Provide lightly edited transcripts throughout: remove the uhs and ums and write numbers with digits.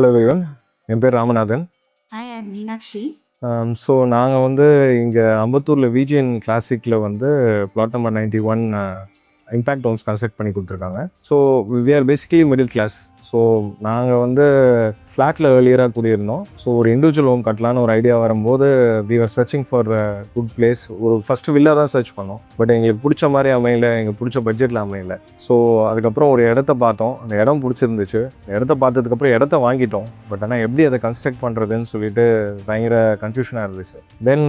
Hello everyone, என் பேர் Ramanathan. Hi, I'm Meenakshi. So நாங்கள் வந்து இங்கே அம்பத்தூரில் விஜிஎன் கிளாசிக்கில் வந்து flat number 91 impact homes construct பண்ணி கொடுத்துருக்காங்க. So we are basically middle class. So நாங்கள் வந்து ஃப்ளாட்டில் ஏர்லியராக கூடியிருந்தோம். ஸோ ஒரு இண்டிவிஜுவல் ஹோம் கட்டலான்னு ஒரு ஐடியா வரும்போது we are searching for good place. ஒரு ஃபஸ்ட்டு வில்லா தான் சர்ச் பண்ணோம். பட் எங்களுக்கு பிடிச்ச மாதிரி அமையல, எங்களுக்கு பிடிச்ச பட்ஜெட்டில் அமையல. ஸோ அதுக்கப்புறம் ஒரு இடத்த பார்த்தோம். அந்த இடம் பிடிச்சிருந்துச்சு. இடத்த பார்த்ததுக்கப்புறம் இடத்த வாங்கிட்டோம். பட் ஆனால் எப்படி அதை கன்ஸ்ட்ரக்ட் பண்ணுறதுன்னு சொல்லிட்டு பயங்கர கன்ஃபியூஷனாக இருந்துச்சு. Then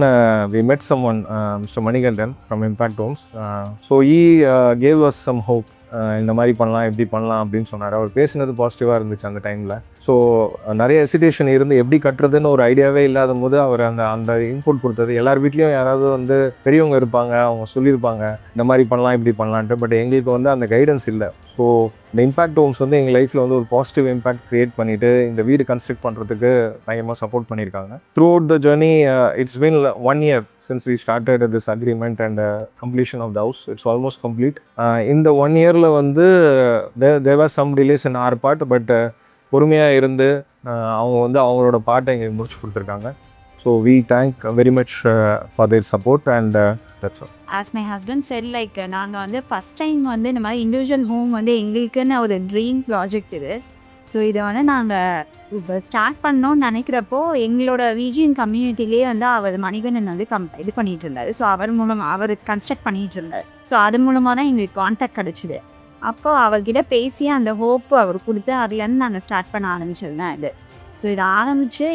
we met someone, mister Manikandan from impact homes. So he gave us some hope. இந்த மாதிரி பண்ணலாம், எப்படி பண்ணலாம் அப்படின்னு சொன்னார். அவர் பேசினது பாசிட்டிவாக இருந்துச்சு அந்த டைமில். ஸோ நிறைய ஹெசிடேஷன் இருந்து எப்படி கட்டுறதுன்னு ஒரு ஐடியாவே இல்லாத போது அவர் அந்த அந்த இன்புட் கொடுத்தது. எல்லார் வீட்லேயும் யாராவது வந்து பெரியவங்க இருப்பாங்க, அவங்க சொல்லியிருப்பாங்க இந்த மாதிரி பண்ணலாம் இப்படி பண்ணலான்ட்டு. பட் எங்களுக்கு வந்து அந்த கைடன்ஸ் இல்லை. ஸோ இந்த இம்பேக்ட் ஹோம்ஸ் வந்து எங்கள் லைஃப்பில் வந்து ஒரு பாசிட்டிவ் இம்பேக்ட் க்ரியேட் பண்ணிவிட்டு இந்த வீடு கன்ஸ்ட்ரக்ட் பண்ணுறதுக்கு பயங்கரமாக சப்போர்ட் பண்ணியிருக்காங்க. Through out the journey it's been 1 year since we started this agreement and completion of the house. It's almost complete. இந்த 1 yearல வந்து there was some delays in our part, but பொறுமையாக இருந்து அவங்க வந்து அவங்களோட பார்ட்டை எங்களுக்கு முடிச்சு கொடுத்துருக்காங்க. So we thank very much for their support and that's all. As my husband said, like நாங்கள் வந்து ஃபஸ்ட் டைம் வந்து இந்த மாதிரி இண்டிவிஜுவல் ஹோம் வந்து எங்களுக்குன்னு ஒரு ட்ரீம் ப்ராஜெக்ட் இது. ஸோ இதை வந்து நாங்கள் இப்போ ஸ்டார்ட் பண்ணோன்னு நினைக்கிறப்போ எங்களோட விஜிஎன் கம்யூனிட்டிலேயே வந்து அவர் மணிகண்டன் வந்து இது பண்ணிகிட்டு இருந்தார். ஸோ அவர் கன்ஸ்ட்ரக்ட் பண்ணிகிட்டு இருந்தார். ஸோ அது மூலமாக தான் எங்களுக்கு கான்டாக்ட் கிடச்சிது. அப்போ அவர்கிட்ட பேசி அந்த ஹோப்பு அவர் கொடுத்து அதுலேருந்து நாங்கள் ஸ்டார்ட் பண்ண ஆரம்பிச்சது தான் இது. ஸோ இதை ஆரம்பித்து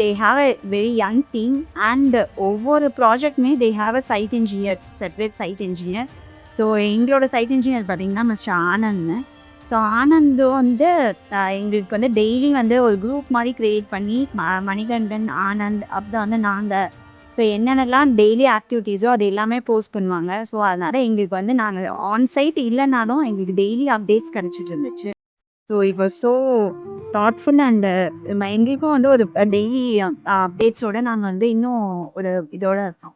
they have a very young team and ஒவ்வொரு ப்ராஜெக்ட்டுமே they have a site engineer, separate site engineer. So எங்களோட சைட் இன்ஜினியர் பார்த்திங்கன்னா மிஸ்டர் ஆனந்த். ஸோ ஆனந்த் வந்து எங்களுக்கு வந்து டெய்லி வந்து ஒரு குரூப் மாதிரி க்ரியேட் பண்ணி மணிகண்டன், ஆனந்த் அப்படி வந்து நாங்கள் ஸோ என்னென்னலாம் டெய்லி ஆக்டிவிட்டீஸோ அது எல்லாமே போஸ்ட் பண்ணுவாங்க. ஸோ அதனால் எங்களுக்கு வந்து நாங்கள் ஆன் சைட் இல்லைனாலும் எங்களுக்கு டெய்லி அப்டேட்ஸ் கிடச்சிட்டு இருந்துச்சு. So it was so thoughtful and எங்களுக்கும் வந்து ஒரு டெய்லி அப்டேட்ஸோடு நாங்கள் வந்து இன்னும் ஒரு இதோட இருக்கோம்.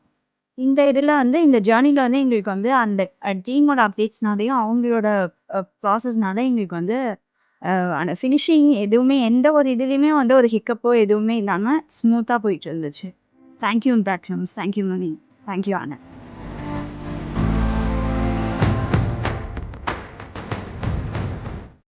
இந்த இதில் வந்து இந்த ஜேர்னியில் வந்து எங்களுக்கு வந்து அந்த டீமோட அப்டேட்ஸ்னாலையும் அவங்களோட ப்ராசஸ்னால எங்களுக்கு வந்து அந்த ஃபினிஷிங் எதுவுமே எந்த ஒரு இதுலேயுமே வந்து ஒரு ஹிக்கப்போ எதுவுமே இல்லாமல் ஸ்மூத்தாக போயிட்டு இருந்துச்சு. தேங்க்யூ இம்பேக்ட் ஹோம்ஸ், தேங்க்யூ மணி, தேங்க்யூ ஆனந்த்.